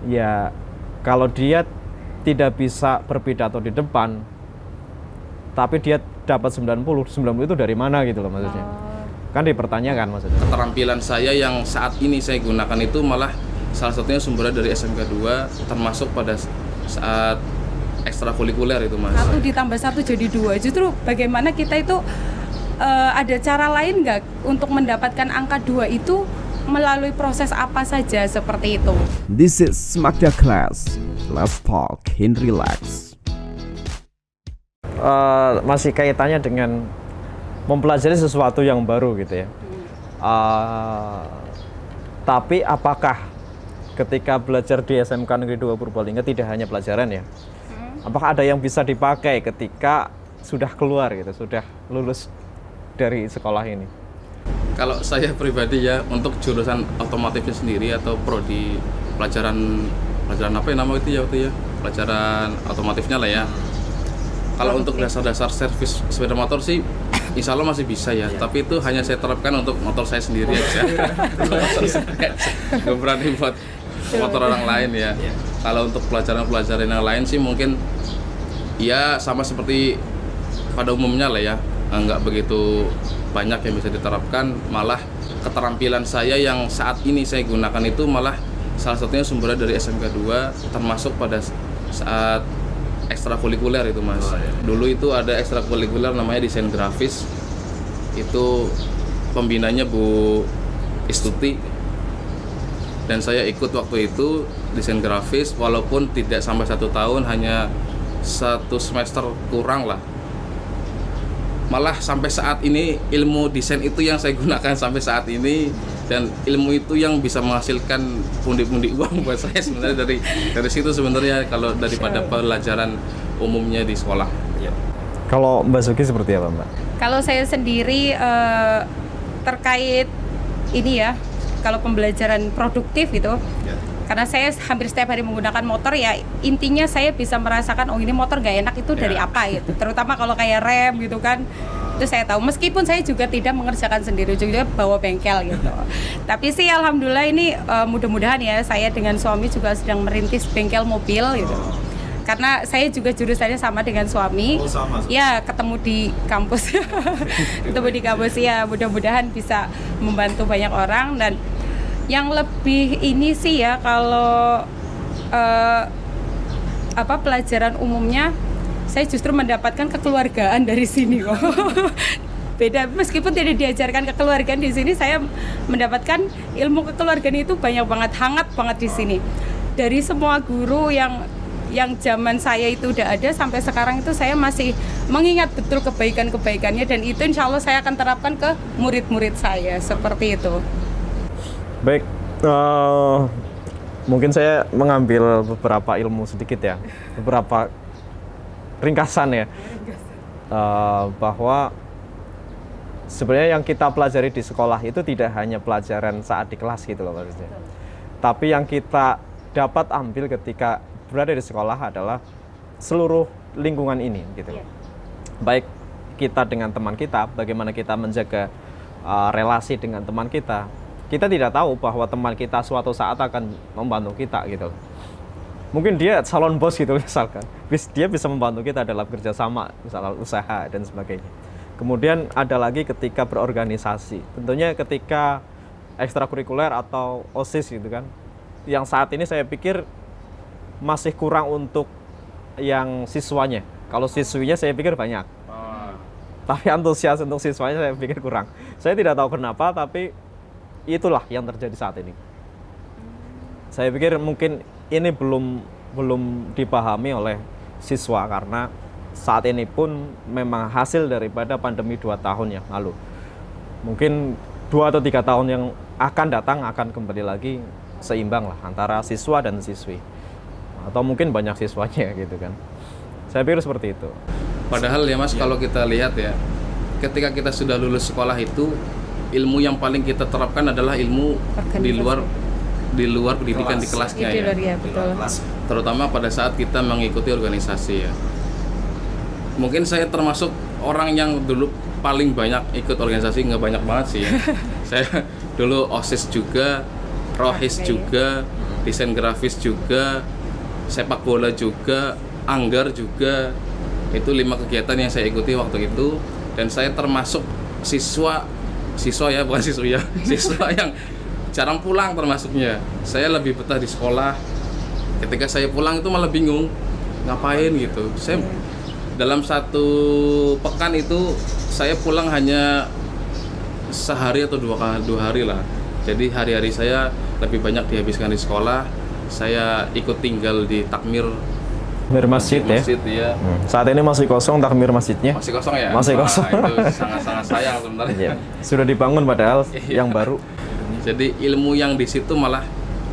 Ya, kalau dia tidak bisa berpidato di depan, tapi dia dapat 90 itu dari mana gitu loh maksudnya. Kan dipertanyakan maksudnya. Keterampilan saya yang saat ini saya gunakan itu malah salah satunya sumbernya dari SMK 2, termasuk pada saat ekstrakurikuler itu, Mas. 1 ditambah 1 jadi 2. Justru bagaimana kita itu ada cara lain nggak untuk mendapatkan angka 2 itu melalui proses apa saja seperti itu. This is Magda Class. Let's talk in relax. Masih kaitannya dengan mempelajari sesuatu yang baru gitu ya. Tapi apakah ketika belajar di SMK Negeri 2 Purbalingga tidak hanya pelajaran ya? Apakah ada yang bisa dipakai ketika sudah keluar gitu, sudah lulus dari sekolah ini? Kalau saya pribadi ya, untuk jurusan otomotifnya sendiri atau prodi pelajaran apa ya nama itu ya pelajaran otomotifnya lah ya. Kalau untuk dasar-dasar servis sepeda motor sih insya Allah masih bisa ya, tapi itu hanya saya terapkan untuk motor saya sendiri aja. Gak berani buat motor orang lain ya. Kalau untuk pelajaran-pelajaran yang lain sih mungkin ya sama seperti pada umumnya lah ya, nggak begitu banyak yang bisa diterapkan. Malah keterampilan saya yang saat ini saya gunakan itu malah salah satunya sumbernya dari SMK 2, termasuk pada saat ekstrakurikuler itu, Mas. Dulu itu ada ekstrakurikuler namanya desain grafis, itu pembinanya Bu Istuti, dan saya ikut waktu itu desain grafis, walaupun tidak sampai 1 tahun, hanya 1 semester kurang lah. Malah sampai saat ini ilmu desain itu yang saya gunakan sampai saat ini, dan ilmu itu yang bisa menghasilkan pundi-pundi uang buat saya sebenarnya dari situ sebenarnya, kalau daripada pelajaran umumnya di sekolah. Kalau Mbak Sugi seperti apa, Mbak? Kalau saya sendiri terkait ini ya, kalau pembelajaran produktif itu, karena saya hampir setiap hari menggunakan motor ya, intinya saya bisa merasakan oh ini motor gak enak itu dari apa gitu, terutama kalau kayak rem gitu kan, itu saya tahu, meskipun saya juga tidak mengerjakan sendiri, juga bawa bengkel gitu. Tapi sih alhamdulillah ini mudah-mudahan ya, saya dengan suami juga sedang merintis bengkel mobil gitu. Karena saya juga jurusannya sama dengan suami. Ya, ketemu di kampus. Ketemu di kampus ya, mudah-mudahan bisa membantu banyak orang. Dan yang lebih ini sih ya, kalau pelajaran umumnya saya justru mendapatkan kekeluargaan dari sini kok. Beda, meskipun tidak diajarkan kekeluargaan di sini, saya mendapatkan ilmu kekeluargaan itu banyak banget, hangat banget di sini. Dari semua guru yang zaman saya itu udah ada sampai sekarang, itu saya masih mengingat betul kebaikan-kebaikannya, dan itu insya Allah saya akan terapkan ke murid-murid saya seperti itu. Baik, mungkin saya mengambil beberapa ilmu sedikit ya, beberapa ringkasan ya, bahwa sebenarnya yang kita pelajari di sekolah itu tidak hanya pelajaran saat di kelas gitu loh maksudnya, tapi yang kita dapat ambil ketika berada di sekolah adalah seluruh lingkungan ini gitu. Baik kita dengan teman kita, bagaimana kita menjaga relasi dengan teman kita. Kita tidak tahu bahwa teman kita suatu saat akan membantu kita gitu. Mungkin dia calon bos gitu misalkan, dia bisa membantu kita dalam kerjasama, misalnya usaha dan sebagainya. Kemudian ada lagi ketika berorganisasi, tentunya ketika ekstrakurikuler atau OSIS gitu kan, yang saat ini saya pikir masih kurang untuk yang siswanya. Kalau siswinya saya pikir banyak, tapi antusias untuk siswanya saya pikir kurang. Saya tidak tahu kenapa, tapi itulah yang terjadi saat ini. Saya pikir mungkin ini belum dipahami oleh siswa, karena saat ini pun memang hasil daripada pandemi 2 tahun yang lalu. Mungkin 2 atau 3 tahun yang akan datang akan kembali lagi seimbang lah antara siswa dan siswi, atau mungkin banyak siswanya gitu kan. Saya pikir seperti itu. Padahal ya Mas, kalau kita lihat ya, ketika kita sudah lulus sekolah itu, ilmu yang paling kita terapkan adalah ilmu di luar pendidikan di kelasnya ya. Betul. Terutama pada saat kita mengikuti organisasi ya. Mungkin saya termasuk orang yang dulu paling banyak ikut organisasi, nggak banyak banget sih ya. Saya dulu OSIS juga, rohis juga, desain grafis juga, sepak bola juga, anggar juga. Itu 5 kegiatan yang saya ikuti waktu itu, dan saya termasuk siswa ya, bukan siswa ya, siswa yang jarang pulang termasuknya. Saya lebih betah di sekolah. Ketika saya pulang itu malah bingung ngapain gitu. Saya dalam 1 pekan itu saya pulang hanya sehari atau 2 hari lah. Jadi hari-hari saya lebih banyak dihabiskan di sekolah. Saya ikut tinggal di takmir Masjid ya. Saat ini masih kosong takmir masjidnya. Masih kosong ya? Masih kosong. Itu sangat-sangat sayang sebenarnya. Sudah dibangun padahal yang baru. Jadi ilmu yang di situ malah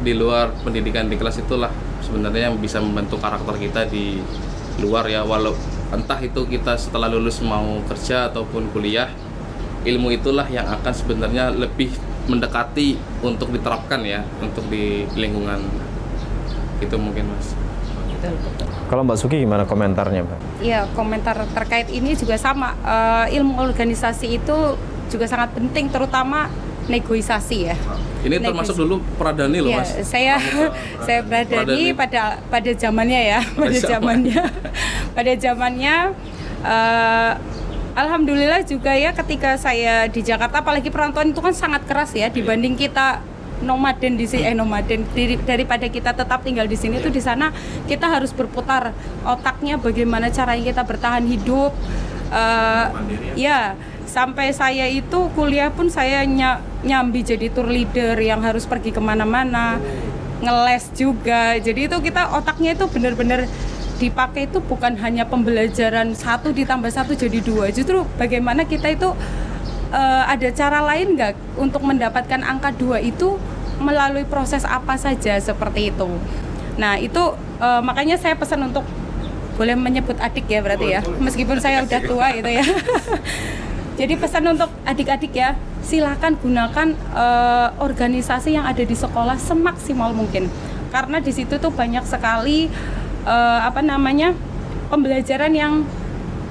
di luar pendidikan di kelas itulah sebenarnya yang bisa membentuk karakter kita di luar ya. Walau entah itu kita setelah lulus mau kerja ataupun kuliah, ilmu itulah yang akan sebenarnya lebih mendekati untuk diterapkan ya, untuk di lingkungan itu mungkin Mas. Kalau Mbak Sugi gimana komentarnya Mbak? Iya, komentar terkait ini juga sama. Ilmu organisasi itu juga sangat penting, terutama negosiasi ya. Ini termasuk dulu Pradani loh Mas. Saya Pradani pada zamannya ya, pada zamannya. Alhamdulillah juga ya, ketika saya di Jakarta, apalagi perantauan itu kan sangat keras ya dibanding kita nomaden di sini, daripada kita tetap tinggal di sini tuh di sana kita harus berputar otaknya bagaimana caranya kita bertahan hidup. Ya, sampai saya itu kuliah pun saya nyambi jadi tour leader yang harus pergi kemana-mana, ngeles juga. Jadi itu kita otaknya itu benar-benar dipakai itu bukan hanya pembelajaran 1 ditambah 1 jadi 2. Justru bagaimana kita itu ada cara lain nggak untuk mendapatkan angka 2 itu melalui proses apa saja seperti itu. Nah itu makanya saya pesan untuk, boleh menyebut adik ya berarti ya, meskipun saya udah tua gitu ya. Jadi pesan untuk adik-adik ya, silakan gunakan organisasi yang ada di sekolah semaksimal mungkin, karena di situ tuh banyak sekali pembelajaran yang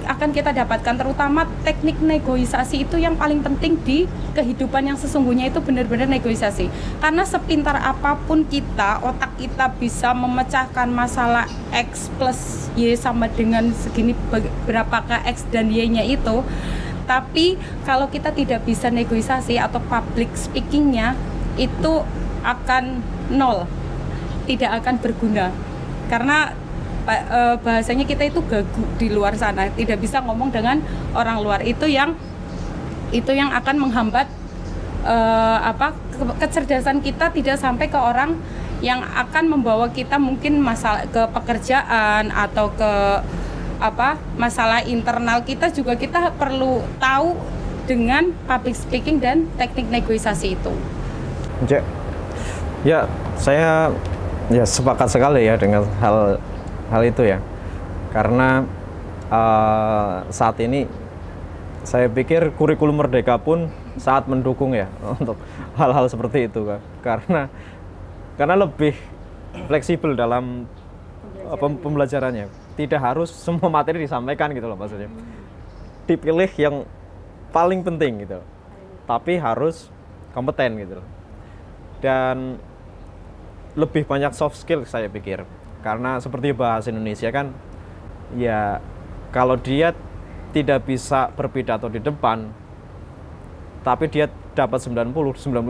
akan kita dapatkan, terutama teknik negosiasi itu yang paling penting di kehidupan yang sesungguhnya itu benar-benar negosiasi. Karena sepintar apapun kita, otak kita bisa memecahkan masalah X plus Y sama dengan segini, berapakah X dan Y-nya itu. Tapi kalau kita tidak bisa negosiasi atau public speaking-nya, itu akan nol, tidak akan berguna. Karena bahasanya kita itu gagu di luar sana, tidak bisa ngomong dengan orang luar, itu yang akan menghambat kecerdasan kita tidak sampai ke orang yang akan membawa kita mungkin masalah ke pekerjaan atau ke masalah internal kita juga. Kita perlu tahu dengan public speaking dan teknik negosiasi itu. Ya, saya sepakat sekali ya dengan hal itu ya, karena saat ini saya pikir kurikulum Merdeka pun sangat mendukung ya untuk hal-hal seperti itu kan, karena lebih fleksibel dalam pembelajarannya. Tidak harus semua materi disampaikan gitu loh maksudnya, dipilih yang paling penting gitu, tapi harus kompeten gitu loh. Dan lebih banyak soft skill saya pikir. Karena seperti bahasa Indonesia kan, ya kalau dia tidak bisa berpidato di depan, tapi dia dapat 90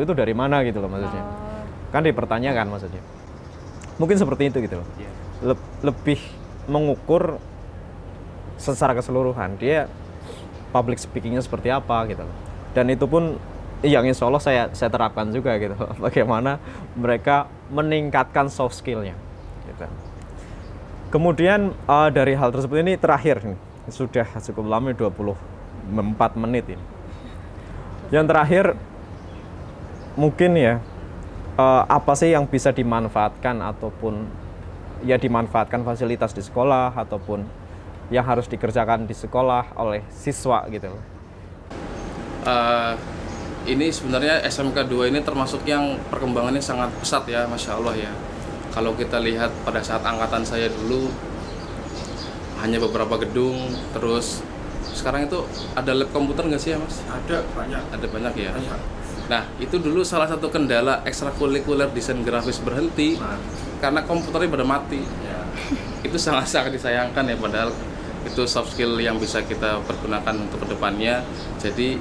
itu dari mana gitu loh maksudnya. Kan dipertanyakan maksudnya. Mungkin seperti itu gitu loh. Lebih mengukur secara keseluruhan, dia public speakingnya seperti apa gitu loh. Dan itu pun yang insya Allah saya terapkan juga gitu, bagaimana mereka meningkatkan soft skillnya. Gitu. Kemudian dari hal tersebut ini terakhir nih, sudah cukup lama 24 menit ini. Yang terakhir mungkin ya, apa sih yang bisa dimanfaatkan ataupun ya dimanfaatkan fasilitas di sekolah ataupun yang harus dikerjakan di sekolah oleh siswa gitu. Ini sebenarnya SMK 2 ini termasuk yang perkembangannya sangat pesat ya, Masya Allah ya. Kalau kita lihat pada saat angkatan saya dulu hanya beberapa gedung, terus sekarang itu ada lab komputer nggak sih ya Mas? Ada banyak. Ada banyak ya. Banyak. Nah, itu dulu salah satu kendala ekstrakurikuler desain grafis berhenti karena komputernya pada mati. Itu sangat-sangat disayangkan ya, padahal itu soft skill yang bisa kita pergunakan untuk kedepannya. Jadi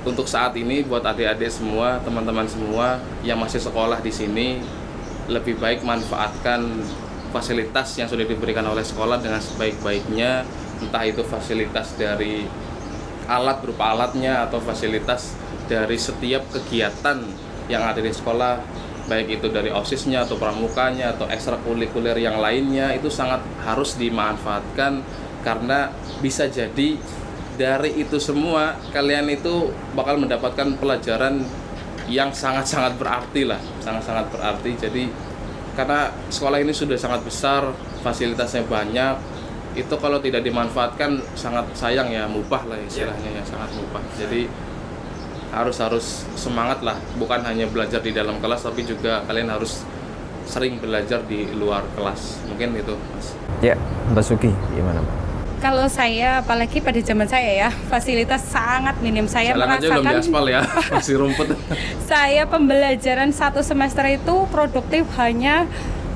untuk saat ini buat adik-adik semua, teman-teman semua yang masih sekolah di sini, lebih baik manfaatkan fasilitas yang sudah diberikan oleh sekolah dengan sebaik-baiknya, entah itu fasilitas dari alat berupa alatnya atau fasilitas dari setiap kegiatan yang ada di sekolah, baik itu dari OSIS-nya atau pramukanya atau ekstrakurikuler yang lainnya, itu sangat harus dimanfaatkan karena bisa jadi dari itu semua kalian itu bakal mendapatkan pelajaran yang sangat-sangat berarti lah, sangat-sangat berarti. Jadi karena sekolah ini sudah sangat besar, fasilitasnya banyak, itu kalau tidak dimanfaatkan sangat sayang ya, mubah lah istilahnya ya, sangat mubah. Jadi harus semangat lah, bukan hanya belajar di dalam kelas tapi juga kalian harus sering belajar di luar kelas. Mungkin itu, Mas. Ya, Mbak Suki, gimana, Mbak? Kalau saya, apalagi pada zaman saya ya, fasilitas sangat minim. Saya Jalan aja belum merasakan diaspal ya, masih rumput. saya pembelajaran 1 semester itu produktif hanya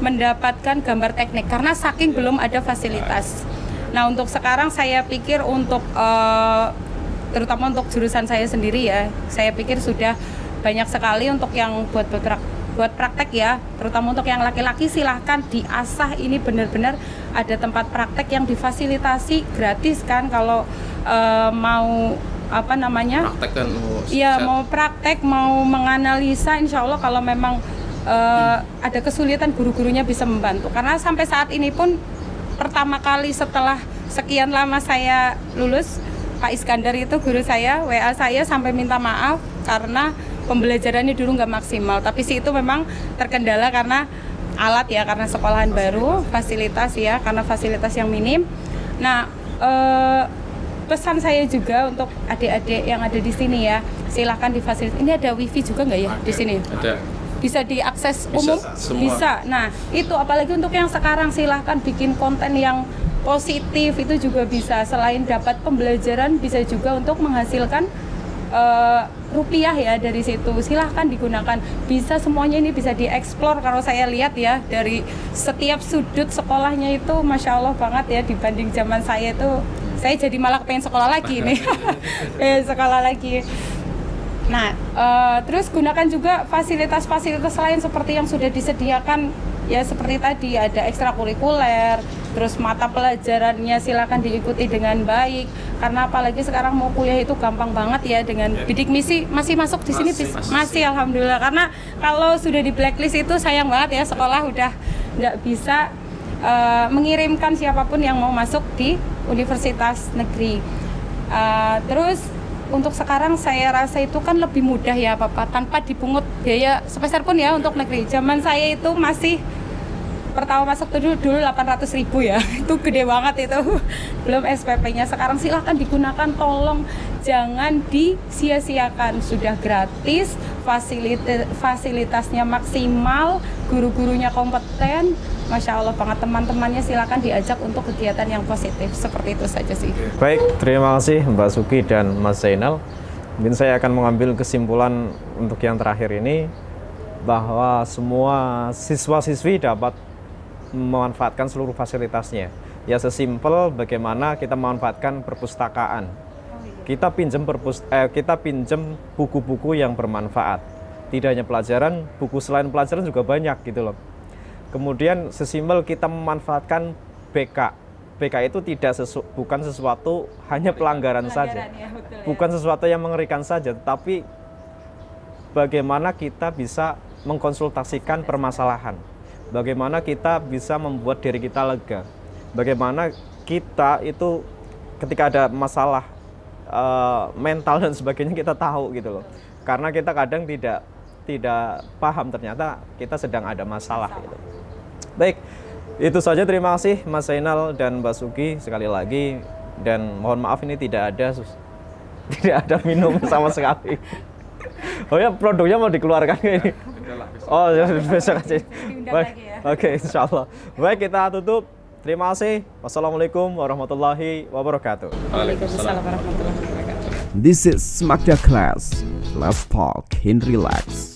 mendapatkan gambar teknik karena saking belum ada fasilitas. Nah, untuk sekarang saya pikir untuk terutama untuk jurusan saya sendiri ya, saya pikir sudah banyak sekali untuk yang buat praktek ya, terutama untuk yang laki-laki silahkan diasah. Ini benar-benar ada tempat praktek yang difasilitasi gratis kan, kalau mau apa namanya, Praktek kan iya, mau praktek, mau menganalisa, insya Allah kalau memang ada kesulitan guru-gurunya bisa membantu. Karena sampai saat ini pun pertama kali setelah sekian lama saya lulus, Pak Iskandar itu guru saya, WA saya sampai minta maaf karena pembelajarannya dulu nggak maksimal. Tapi sih itu memang terkendala karena alat ya, karena sekolahan baru, fasilitas ya, karena fasilitas yang minim. Nah, pesan saya juga untuk adik-adik yang ada di sini ya, silahkan difasilitas. Ini ada wifi juga nggak ya di sini? ada. Bisa diakses umum? Semua. Bisa. Nah, itu apalagi untuk yang sekarang, silahkan bikin konten yang positif, itu juga bisa. Selain dapat pembelajaran, bisa juga untuk menghasilkan rupiah ya dari situ. Silahkan digunakan. Bisa, semuanya ini bisa dieksplor. Kalau saya lihat ya, dari setiap sudut sekolahnya itu Masya Allah banget ya, dibanding zaman saya itu. Saya jadi malah pengen sekolah lagi nih. Pengen sekolah lagi. Nah, terus gunakan juga fasilitas-fasilitas lain seperti yang sudah disediakan ya, seperti tadi ada ekstrakurikuler, terus mata pelajarannya silakan diikuti dengan baik, karena apalagi sekarang mau kuliah itu gampang banget ya dengan bidik misi. Masih masuk di sini? Masih, alhamdulillah. Karena kalau sudah di blacklist itu sayang banget ya, sekolah udah nggak bisa mengirimkan siapapun yang mau masuk di universitas negeri. Terus untuk sekarang saya rasa itu kan lebih mudah ya Bapak, tanpa dipungut biaya sepeser pun ya untuk negeri. Zaman saya itu masih pertama masuk dulu 800.000 ya, itu gede banget itu, belum SPP-nya. Sekarang silahkan digunakan, tolong jangan disia-siakan, sudah gratis, fasilitasnya maksimal, guru-gurunya kompeten, Masya Allah banget. Teman-temannya silahkan diajak untuk kegiatan yang positif, seperti itu saja sih. Baik, terima kasih Mbak Suki dan Mas Zainal. Mungkin saya akan mengambil kesimpulan untuk yang terakhir ini, bahwa semua siswa-siswi dapat memanfaatkan seluruh fasilitasnya. Ya, sesimpel bagaimana kita memanfaatkan perpustakaan. Kita pinjam buku-buku yang bermanfaat. Tidak hanya pelajaran, buku selain pelajaran juga banyak gitu loh. Kemudian sesimpel kita memanfaatkan BK. BK itu bukan sesuatu hanya pelanggaran saja. Ya, betul, ya. Bukan sesuatu yang mengerikan saja, tapi bagaimana kita bisa mengkonsultasikan permasalahan. Bagaimana kita bisa membuat diri kita lega. Bagaimana kita itu ketika ada masalah mental dan sebagainya kita tahu gitu loh. Karena kita kadang tidak paham ternyata kita sedang ada masalah gitu. Baik, itu saja. Terima kasih Mas Zainal dan Mbak Suki sekali lagi, dan mohon maaf ini tidak ada minum sama sekali. Oh ya, produknya mau dikeluarkan ini. Oh ya, besok aja. Baik, oke, insya Allah. Baik, kita tutup. Terima kasih. Wassalamualaikum warahmatullahi wabarakatuh. Waalaikumsalam warahmatullahi wabarakatuh. This is Magda Class. Let's talk in relax.